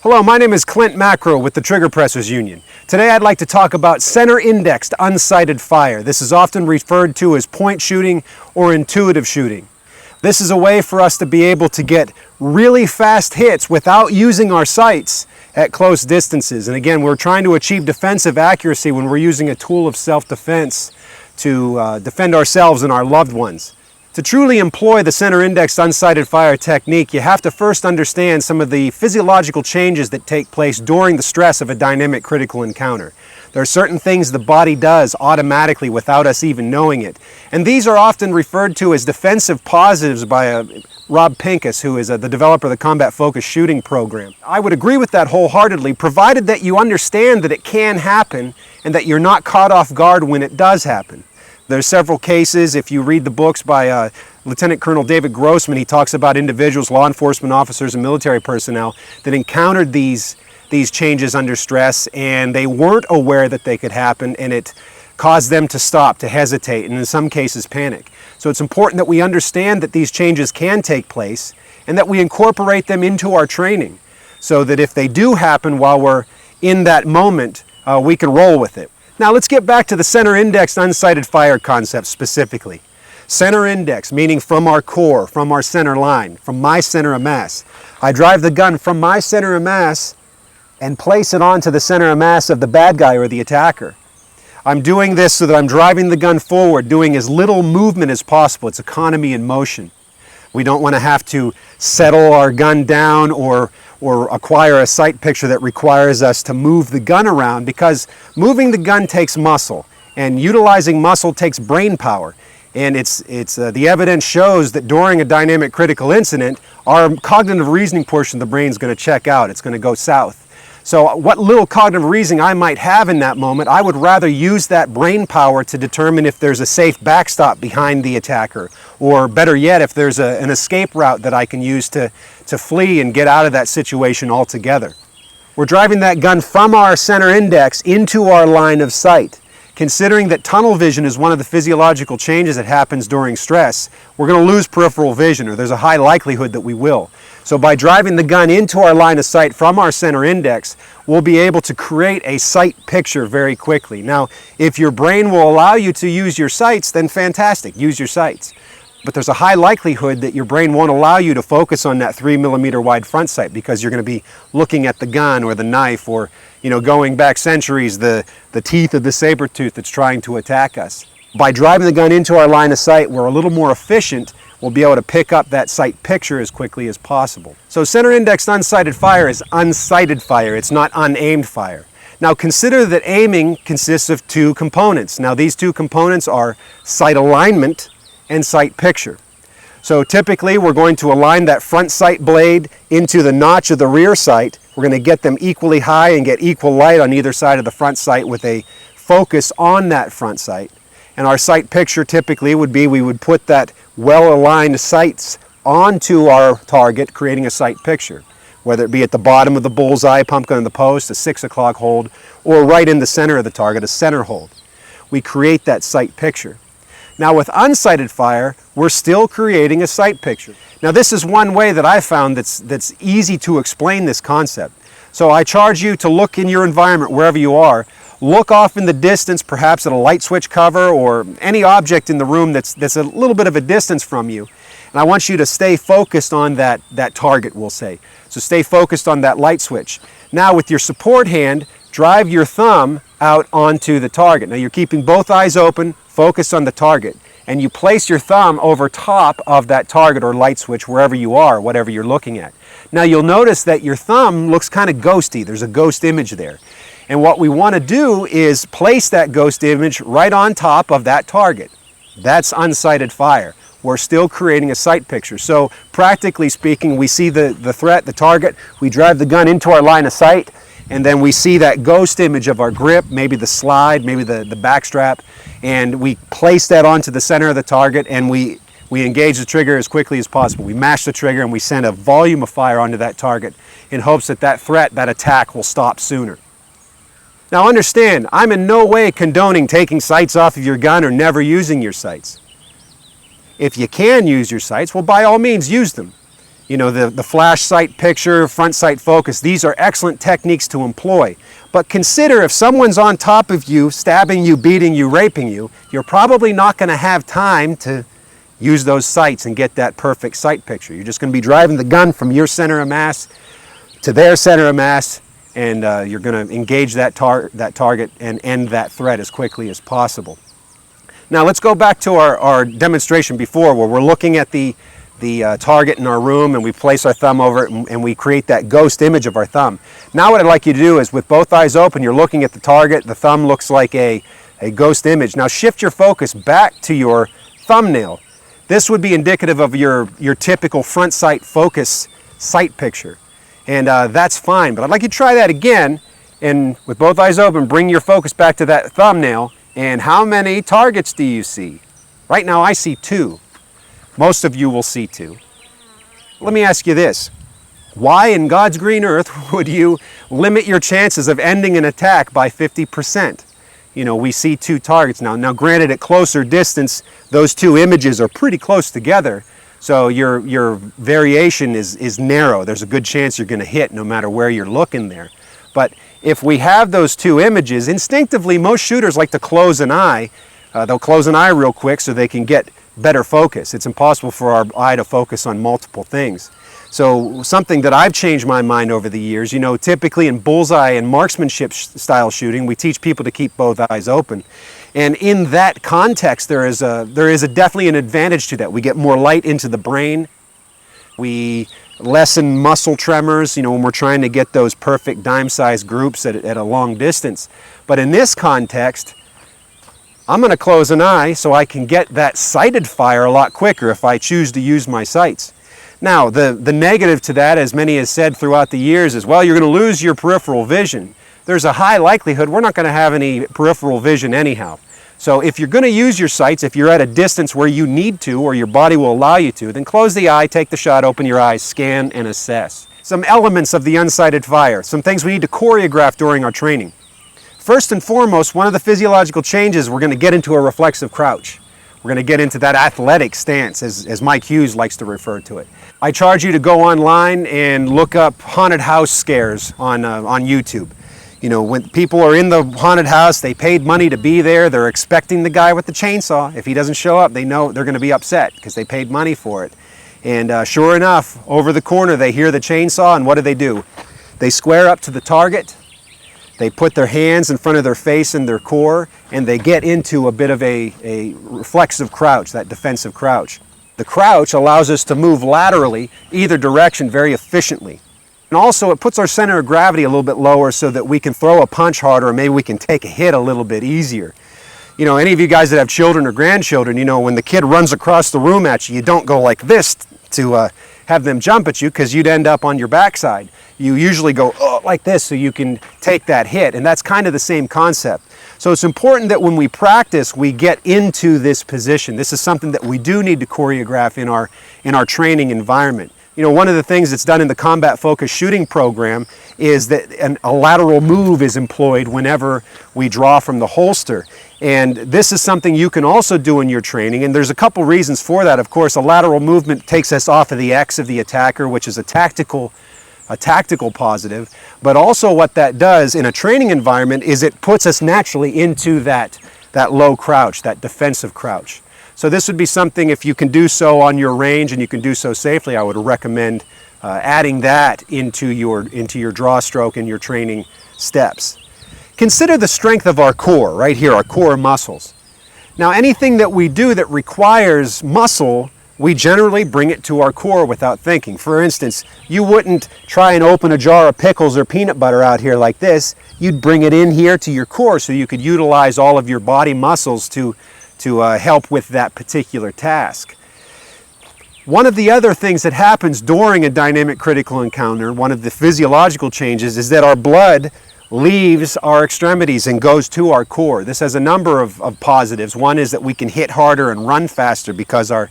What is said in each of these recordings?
Hello, my name is Clint Macro with the Trigger Pressers Union. Today I'd like to talk about center-indexed unsighted fire. This is often referred to as point shooting or intuitive shooting. This is a way for us to be able to get really fast hits without using our sights at close distances. And again, we're trying to achieve defensive accuracy when we're using a tool of self-defense to defend ourselves and our loved ones. To truly employ the center-indexed unsighted fire technique, you have to first understand some of the physiological changes that take place during the stress of a dynamic critical encounter. There are certain things the body does automatically without us even knowing it. And these are often referred to as defensive pauses by Rob Pincus, who is the developer of the Combat Focused Shooting program. I would agree with that wholeheartedly, provided that you understand that it can happen and that you're not caught off guard when it does happen. There's several cases. If you read the books by Lieutenant Colonel David Grossman, he talks about individuals, law enforcement officers and military personnel that encountered these changes under stress, and they weren't aware that they could happen, and it caused them to stop, to hesitate, and in some cases panic. So it's important that we understand that these changes can take place and that we incorporate them into our training so that if they do happen while we're in that moment, we can roll with it. Now let's get back to the center-indexed unsighted fire concept specifically. Center index, meaning from our core, from our center line, from my center of mass. I drive the gun from my center of mass and place it onto the center of mass of the bad guy or the attacker. I'm doing this so that I'm driving the gun forward, doing as little movement as possible. It's economy in motion. We don't want to have to settle our gun down or acquire a sight picture that requires us to move the gun around, because moving the gun takes muscle, and utilizing muscle takes brain power. And the evidence shows that during a dynamic critical incident, our cognitive reasoning portion of the brain is going to check out. It's going to go south. So what little cognitive reasoning I might have in that moment, I would rather use that brain power to determine if there's a safe backstop behind the attacker, or better yet, if there's an escape route that I can use to flee and get out of that situation altogether. We're driving that gun from our center index into our line of sight. Considering that tunnel vision is one of the physiological changes that happens during stress, we're going to lose peripheral vision, or there's a high likelihood that we will. So by driving the gun into our line of sight from our center index, we'll be able to create a sight picture very quickly. Now, if your brain will allow you to use your sights, then fantastic, use your sights. But there's a high likelihood that your brain won't allow you to focus on that 3mm wide front sight, because you're going to be looking at the gun or the knife, or going back centuries, the teeth of the saber tooth that's trying to attack us. By driving the gun into our line of sight, we're a little more efficient. We'll be able to pick up that sight picture as quickly as possible. So center-indexed unsighted fire is unsighted fire. It's not unaimed fire. Now consider that aiming consists of two components. Now these two components are sight alignment and sight picture. So typically we're going to align that front sight blade into the notch of the rear sight. We're going to get them equally high and get equal light on either side of the front sight with a focus on that front sight. And our sight picture typically would be, we would put that well-aligned sights onto our target, creating a sight picture, whether it be at the bottom of the bullseye, pumpkin on the post, a 6 o'clock hold, or right in the center of the target, a center hold. We create that sight picture. Now with unsighted fire, we're still creating a sight picture. Now this is one way that I've found that's easy to explain this concept. So I charge you to look in your environment wherever you are. Look off in the distance, perhaps at a light switch cover or any object in the room that's a little bit of a distance from you. And I want you to stay focused on that target, we'll say. So stay focused on that light switch. Now with your support hand, drive your thumb out onto the target. Now you're keeping both eyes open, focused on the target, and you place your thumb over top of that target or light switch wherever you are, whatever you're looking at. Now you'll notice that your thumb looks kind of ghosty. There's a ghost image there. And what we want to do is place that ghost image right on top of that target. That's unsighted fire. We're still creating a sight picture. So practically speaking, we see the threat, the target, we drive the gun into our line of sight, and then we see that ghost image of our grip, maybe the slide, maybe the backstrap, and we place that onto the center of the target, and we engage the trigger as quickly as possible. We mash the trigger and we send a volume of fire onto that target in hopes that that threat, that attack will stop sooner. Now understand, I'm in no way condoning taking sights off of your gun or never using your sights. If you can use your sights, well, by all means use them. the flash sight picture, front sight focus, these are excellent techniques to employ. But consider if someone's on top of you, stabbing you, beating you, raping you, you're probably not going to have time to use those sights and get that perfect sight picture. You're just going to be driving the gun from your center of mass to their center of mass, and you're going to engage that target and end that threat as quickly as possible. Now let's go back to our demonstration before, where we're looking at the target in our room and we place our thumb over it and we create that ghost image of our thumb. Now what I'd like you to do is, with both eyes open, you're looking at the target, the thumb looks like a ghost image. Now shift your focus back to your thumbnail. This would be indicative of your typical front sight focus sight picture. And that's fine, but I'd like you to try that again, and with both eyes open, bring your focus back to that thumbnail. And how many targets do you see? Right now I see 2. Most of you will see 2. Let me ask you this. Why in God's green earth would you limit your chances of ending an attack by 50%? We see 2 targets now. Now granted, at closer distance, those 2 images are pretty close together. So your variation is narrow. There's a good chance you're going to hit no matter where you're looking there. But if we have those 2 images, instinctively most shooters like to close an eye. They'll close an eye real quick so they can get better focus. It's impossible for our eye to focus on multiple things. So something that I've changed my mind over the years, typically in bullseye and marksmanship style shooting, we teach people to keep both eyes open. And in that context, there is definitely an advantage to that. We get more light into the brain. We lessen muscle tremors, when we're trying to get those perfect dime-sized groups at a long distance. But in this context, I'm going to close an eye so I can get that sighted fire a lot quicker if I choose to use my sights. Now, the negative to that, as many have said throughout the years, is, well, you're going to lose your peripheral vision. There's a high likelihood we're not going to have any peripheral vision anyhow. So if you're going to use your sights, if you're at a distance where you need to or your body will allow you to, then close the eye, take the shot, open your eyes, scan, and assess. Some elements of the unsighted fire, some things we need to choreograph during our training. First and foremost, one of the physiological changes, we're going to get into a reflexive crouch. We're going to get into that athletic stance, as Mike Hughes likes to refer to it. I charge you to go online and look up haunted house scares on YouTube. When people are in the haunted house, they paid money to be there, they're expecting the guy with the chainsaw. If he doesn't show up, they know they're going to be upset because they paid money for it. And sure enough, over the corner, they hear the chainsaw, and what do? They square up to the target. They put their hands in front of their face and their core, and they get into a bit of a reflexive crouch, that defensive crouch. The crouch allows us to move laterally, either direction, very efficiently. And also it puts our center of gravity a little bit lower so that we can throw a punch harder, or maybe we can take a hit a little bit easier. Any of you guys that have children or grandchildren, when the kid runs across the room at you, you don't go like this to have them jump at you, because you'd end up on your backside. You usually go like this so you can take that hit, and that's kind of the same concept. So it's important that when we practice, we get into this position. This is something that we do need to choreograph in our training environment. One of the things that's done in the combat focused shooting program is that a lateral move is employed whenever we draw from the holster. And this is something you can also do in your training, and there's a couple reasons for that. Of course, a lateral movement takes us off of the X of the attacker, which is a tactical positive, but also what that does in a training environment is it puts us naturally into that low crouch, that defensive crouch. So this would be something, if you can do so on your range and you can do so safely, I would recommend adding that into your draw stroke and your training steps. Consider the strength of our core, right here, our core muscles. Now, anything that we do that requires muscle, we generally bring it to our core without thinking. For instance, you wouldn't try and open a jar of pickles or peanut butter out here like this. You'd bring it in here to your core so you could utilize all of your body muscles to help with that particular task. One of the other things that happens during a dynamic critical encounter, one of the physiological changes, is that our blood leaves our extremities and goes to our core. This has a number of positives. One is that we can hit harder and run faster because our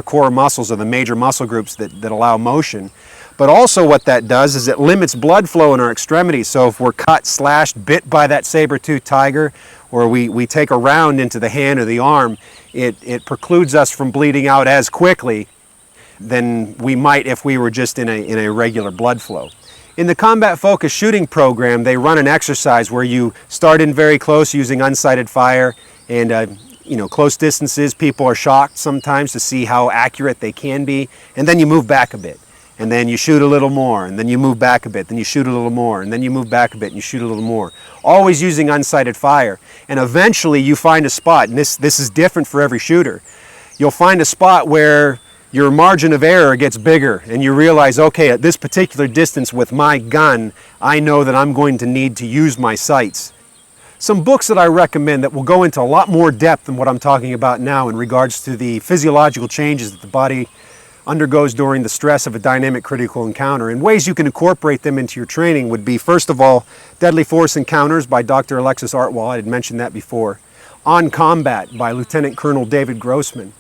core muscles are the major muscle groups that allow motion. But also what that does is it limits blood flow in our extremities. So if we're cut, slashed, bit by that saber-toothed tiger, or we take a round into the hand or the arm, it precludes us from bleeding out as quickly. than we might if we were just in a regular blood flow. In the combat focused shooting program, they run an exercise where you start in very close using unsighted fire, and close distances, people are shocked sometimes to see how accurate they can be, and then you move back a bit, and then you shoot a little more, and then you move back a bit, then you shoot a little more, and then you move back a bit and you shoot a little more, always using unsighted fire. And eventually you find a spot, and this is different for every shooter. You'll find a spot where your margin of error gets bigger, and you realize, okay, at this particular distance with my gun, I know that I'm going to need to use my sights. Some books that I recommend that will go into a lot more depth than what I'm talking about now in regards to the physiological changes that the body undergoes during the stress of a dynamic critical encounter, and ways you can incorporate them into your training would be, first of all, Deadly Force Encounters by Dr. Alexis Artwell. I had mentioned that before. On Combat by Lieutenant Colonel David Grossman.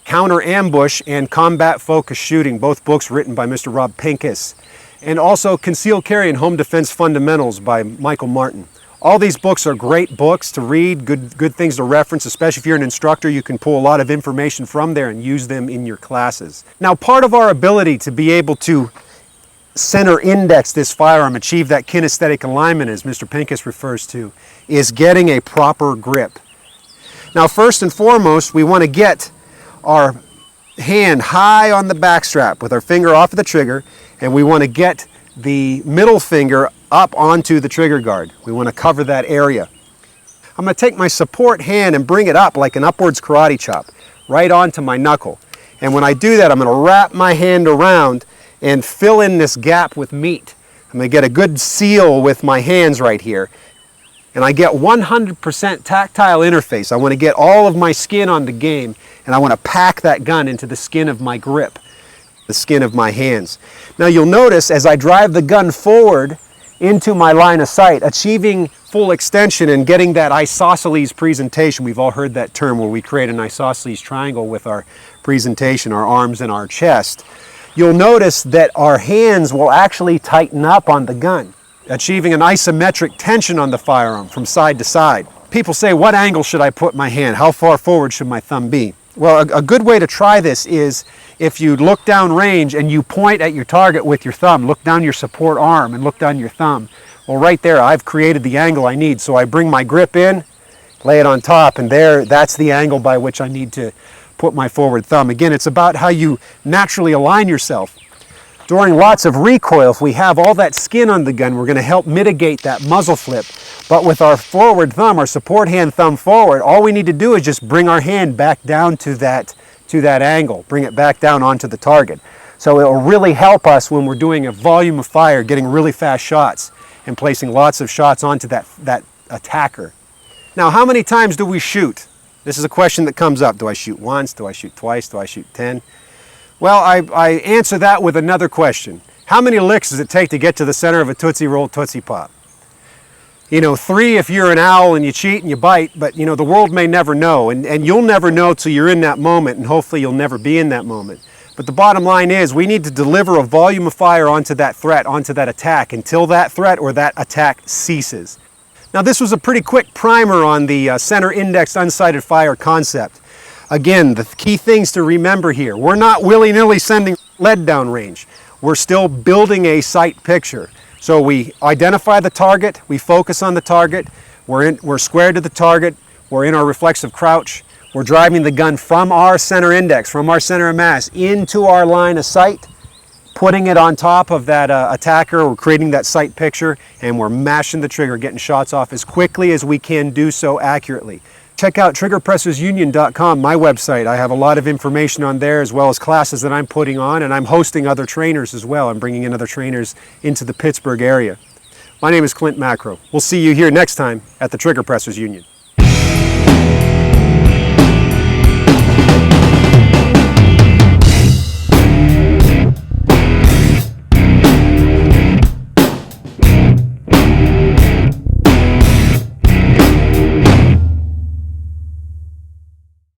Counter Ambush and Combat Focused Shooting, both books written by Mr. Rob Pincus. And also Concealed Carry and Home Defense Fundamentals by Michael Martin. All these books are great books to read, good things to reference, especially if you're an instructor. You can pull a lot of information from there and use them in your classes. Now, part of our ability to be able to center index this firearm, achieve that kinesthetic alignment, as Mr. Pincus refers to, is getting a proper grip. Now, first and foremost, we want to get our hand high on the backstrap with our finger off of the trigger, and we want to get the middle finger up onto the trigger guard. We want to cover that area. I'm going to take my support hand and bring it up like an upwards karate chop, right onto my knuckle. And when I do that, I'm going to wrap my hand around and fill in this gap with meat. I'm going to get a good seal with my hands right here. And I get 100% tactile interface. I want to get all of my skin on the game, and I want to pack that gun into the skin of my grip, the skin of my hands. Now you'll notice as I drive the gun forward into my line of sight, achieving full extension and getting that isosceles presentation. We've all heard that term where we create an isosceles triangle with our presentation, our arms and our chest. You'll notice that our hands will actually tighten up on the gun, achieving an isometric tension on the firearm from side to side. People say, what angle should I put my hand? How far forward should my thumb be? Well, a good way to try this is if you look down range and you point at your target with your thumb, look down your support arm and look down your thumb. Well, right there, I've created the angle I need. So I bring my grip in, lay it on top, and that's the angle by which I need to put my forward thumb. Again, it's about how you naturally align yourself. During lots of recoil, if we have all that skin on the gun, we're going to help mitigate that muzzle flip. But with our forward thumb, our support hand thumb forward, all we need to do is just bring our hand back down to that angle, bring it back down onto the target. So it will really help us when we're doing a volume of fire, getting really fast shots and placing lots of shots onto that attacker. Now, how many times do we shoot? This is a question that comes up. Do I shoot once? Do I shoot twice? Do I shoot 10? Well, I answer that with another question. How many licks does it take to get to the center of a Tootsie Roll Tootsie Pop? 3 if you're an owl and you cheat and you bite, but the world may never know, and you'll never know till you're in that moment, and hopefully you'll never be in that moment. But the bottom line is we need to deliver a volume of fire onto that threat, onto that attack, until that threat or that attack ceases. Now, this was a pretty quick primer on the center indexed unsighted fire concept. Again, the key things to remember here: we're not willy-nilly sending lead down range. We're still building a sight picture. So we identify the target, we focus on the target, we're square to the target, we're in our reflexive crouch, we're driving the gun from our center index, from our center of mass, into our line of sight, putting it on top of that attacker, we're creating that sight picture, and we're mashing the trigger, getting shots off as quickly as we can do so accurately. Check out triggerpressersunion.com, my website. I have a lot of information on there, as well as classes that I'm putting on, and I'm hosting other trainers as well. I'm bringing in other trainers into the Pittsburgh area. My name is Clint Macro. We'll see you here next time at the Trigger Pressers Union.